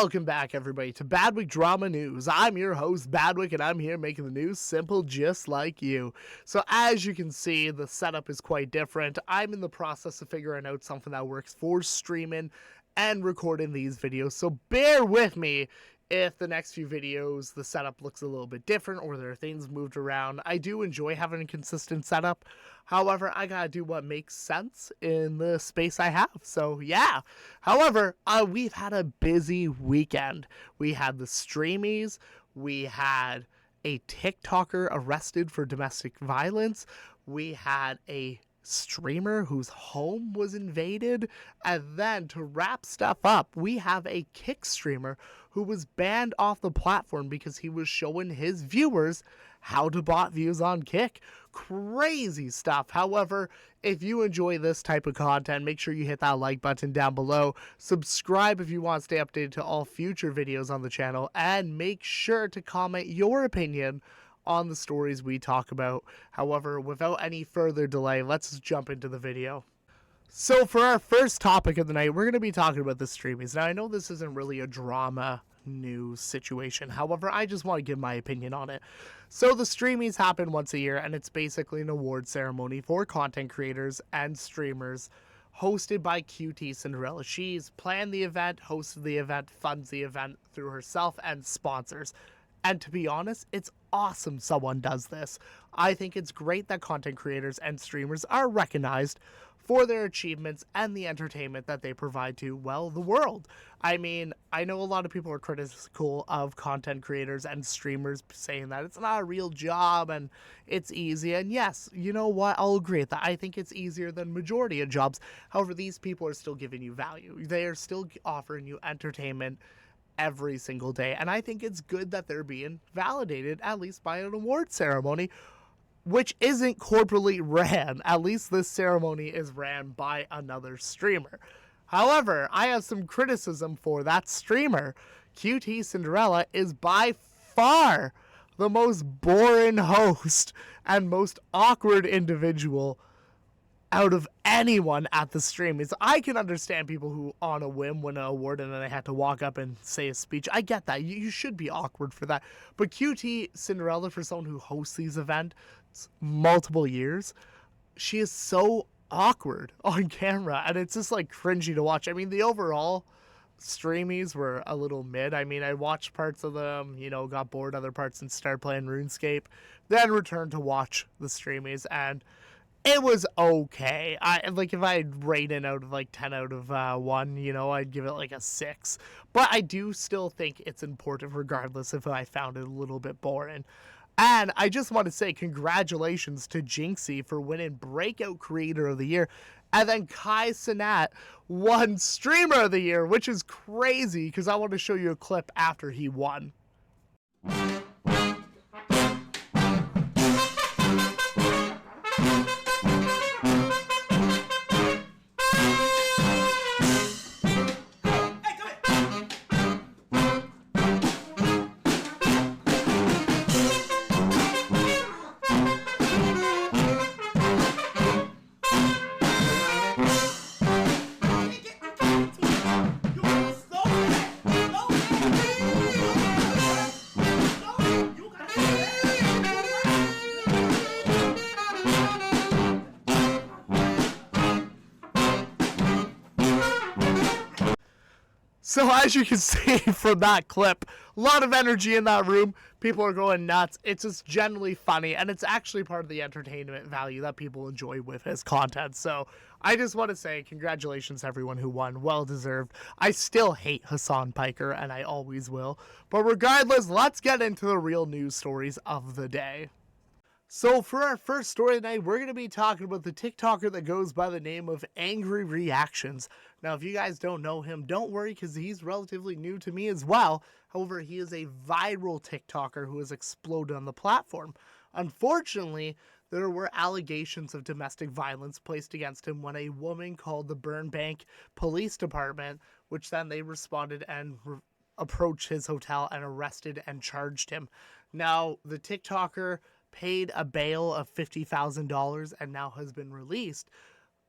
Welcome back, everybody, to Badwick Drama News. I'm your host, Badwick, and I'm here making the news simple just like you. So as you can see, the setup is quite different. I'm in the process of figuring out something that works for streaming and recording these videos, so bear with me if the next few videos the setup looks a little bit different or there are things moved around. I do enjoy having a consistent setup. However, I gotta do what makes sense in the space I have. So yeah. However, we've had a busy weekend. We had the Streamys. We had a TikToker arrested for domestic violence. We had a streamer whose home was invaded. And then to wrap stuff up, we have a Kick streamer who was banned off the platform because he was showing his viewers how to bot views on Kick. Crazy stuff. However, if you enjoy this type of content, make sure you hit that like button down below. Subscribe if you want to stay updated to all future videos on the channel. And make sure to comment your opinion on the stories we talk about. However, without any further delay, let's jump into the video. So for our first topic of the night, we're going to be talking about the Streamys. Now, I know this isn't really a drama news situation. However, I just want to give my opinion on it. So the Streamys happen once a year, and it's basically an award ceremony for content creators and streamers hosted by QT Cinderella. She's planned the event, hosted the event, funds the event through herself and sponsors. And to be honest, it's awesome someone does this. I think it's great that content creators and streamers are recognized for their achievements and the entertainment that they provide to, well, the world. I mean, I know a lot of people are critical of content creators and streamers saying that it's not a real job and it's easy. And yes, you know what? I'll agree with that. I think it's easier than majority of jobs. However, these people are still giving you value. They are still offering you entertainment every single day. And I think it's good that they're being validated, at least by an award ceremony, which isn't corporately ran. At least this ceremony is ran by another streamer. However, I have some criticism for that streamer. QT Cinderella is by far the most boring host and most awkward individual out of anyone at the Streamys. I can understand people who on a whim win an award and then they had to walk up and say a speech. I get that. You should be awkward for that. But QT Cinderella, for someone who hosts these events multiple years, she is so awkward on camera and it's just like cringy to watch. I mean, the overall Streamys were a little mid. I mean, I watched parts of them, got bored other parts and started playing RuneScape, then returned to watch the Streamys, and it was okay. If I'd rate it out of 10 out of 1, I'd give it like a 6. But I do still think it's important regardless if I found it a little bit boring. And I just want to say congratulations to Jinxie for winning Breakout Creator of the Year. And then Kai Cenat won Streamer of the Year, which is crazy because I want to show you a clip after he won. So as you can see from that clip, a lot of energy in that room. People are going nuts. It's just generally funny, and it's actually part of the entertainment value that people enjoy with his content. So I just want to say congratulations to everyone who won. Well deserved. I still hate Hassan Piker, and I always will. But regardless, let's get into the real news stories of the day. So for our first story tonight, we're going to be talking about the TikToker that goes by the name of Angry Reactions. Now, if you guys don't know him, don't worry because he's relatively new to me as well. However, he is a viral TikToker who has exploded on the platform. Unfortunately, there were allegations of domestic violence placed against him when a woman called the Burbank Police Department, which then they responded and approached his hotel and arrested and charged him. Now, the TikToker paid a bail of $50,000 and now has been released.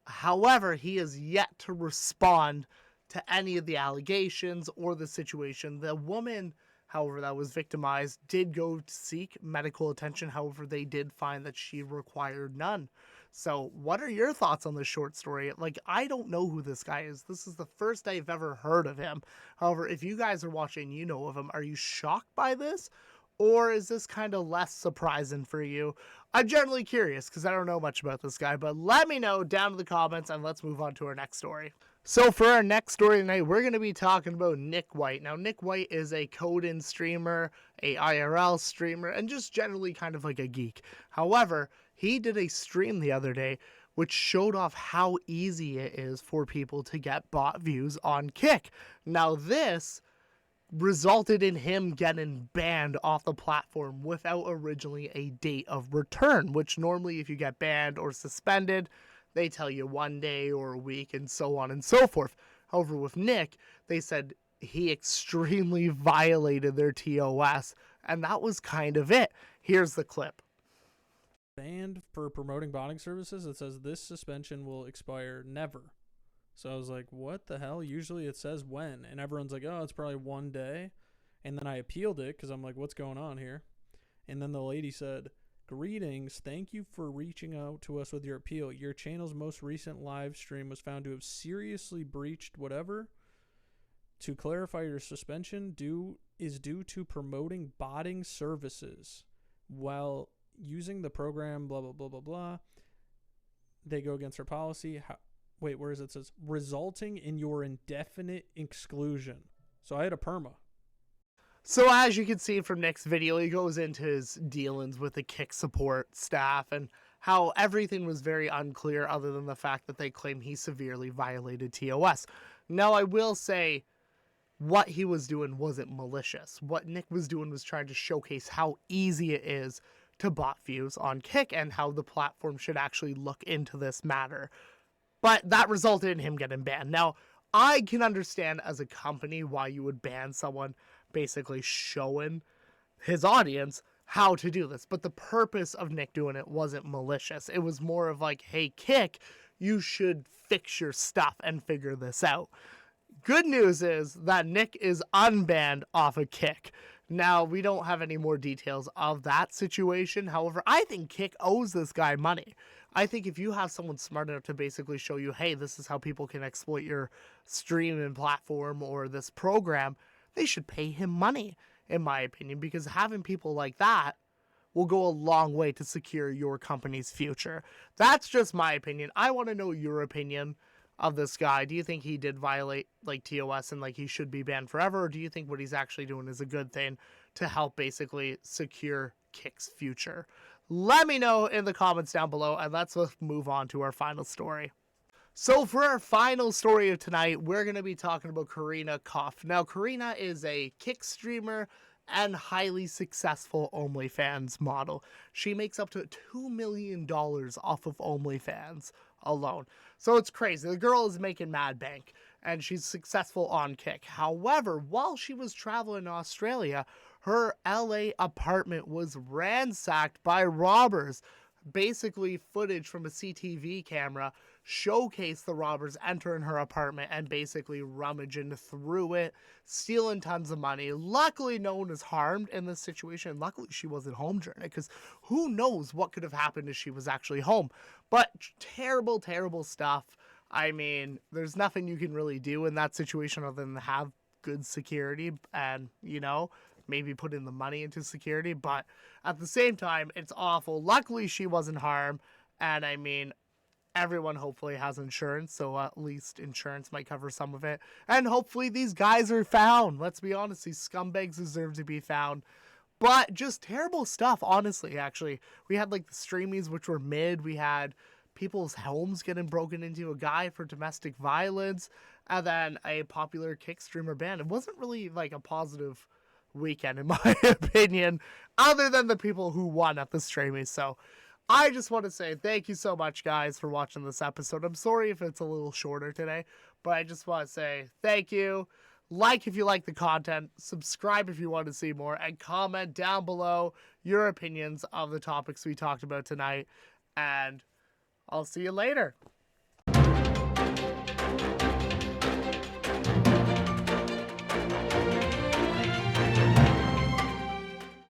However, he is yet to respond to any of the allegations or the situation. The woman, however, that was victimized did go to seek medical attention. However, they did find that she required none. So what are your thoughts on this short story? Like, I don't know who this guy is. This is the first I've ever heard of him. However, if you guys are watching, you know of him. Are you shocked by this? Or is this kind of less surprising for you? I'm generally curious because I don't know much about this guy, but let me know down in the comments and let's move on to our next story. So for our next story tonight, we're going to be talking about Nick White. Now, Nick White is a code-in streamer, a IRL streamer, and just generally kind of like a geek. However, he did a stream the other day which showed off how easy it is for people to get bot views on Kick. Now, this resulted in him getting banned off the platform without originally a date of return, which normally if you get banned or suspended, they tell you 1 day or a week and so on and so forth. However, with Nick, they said he extremely violated their TOS, and that was kind of it. Here's the clip. Banned for promoting botting services. It says this suspension will expire never. So I was like, what the hell? Usually it says when, and everyone's like, oh, it's probably 1 day. And then I appealed it because I'm like, what's going on here? And then the lady said, greetings, thank you for reaching out to us with your appeal. Your channel's most recent live stream was found to have seriously breached whatever. To clarify, your suspension is due to promoting botting services while using the program, blah, blah, blah, blah, blah. They go against our policy. Wait, where is it? It says, resulting in your indefinite exclusion. So I had a perma. So as you can see from Nick's video, he goes into his dealings with the Kick support staff and how everything was very unclear other than the fact that they claim he severely violated TOS. Now, I will say what he was doing wasn't malicious. What Nick was doing was trying to showcase how easy it is to bot views on Kick and how the platform should actually look into this matter. But that resulted in him getting banned. Now, I can understand as a company why you would ban someone basically showing his audience how to do this. But the purpose of Nick doing it wasn't malicious. It was more of like, hey, Kick, you should fix your stuff and figure this out. Good news is that Nick is unbanned off of Kick. Now, we don't have any more details of that situation. However, I think Kick owes this guy money. I think if you have someone smart enough to basically show you, hey, this is how people can exploit your streaming platform or this program, they should pay him money, in my opinion, because having people like that will go a long way to secure your company's future. That's just my opinion. I want to know your opinion of this guy. Do you think he did violate like TOS and like he should be banned forever? Or do you think what he's actually doing is a good thing to help basically secure Kick's future? Let me know in the comments down below, and let's move on to our final story. So for our final story of tonight, we're going to be talking about Karina Kopf. Now, Karina is a Kick streamer and highly successful OnlyFans model. She makes up to $2 million off of OnlyFans alone. So it's crazy. The girl is making mad bank, and she's successful on Kick. However, while she was traveling in Australia, her LA apartment was ransacked by robbers. Basically, footage from a CTV camera showcased the robbers entering her apartment and basically rummaging through it, stealing tons of money. Luckily, no one was harmed in this situation. Luckily, she wasn't home during it, because who knows what could have happened if she was actually home. But terrible, terrible stuff. I mean, there's nothing you can really do in that situation other than have good security and, you know, maybe put in the money into security. But at the same time, it's awful. Luckily, she wasn't harmed. And I mean, everyone hopefully has insurance, so at least insurance might cover some of it. And hopefully these guys are found. Let's be honest, these scumbags deserve to be found. But just terrible stuff, honestly, actually. We had like the Streamys, which were mid. We had people's homes getting broken into, a guy for domestic violence, and then a popular Kick streamer banned. It wasn't really like a positive weekend, in my opinion, other than the people who won at the Streamys. So I just want to say thank you so much, guys, for watching this episode. I'm sorry if it's a little shorter today, but I just want to say thank you. Like if you like the content, subscribe if you want to see more, and comment down below your opinions of the topics we talked about tonight. And I'll see you later.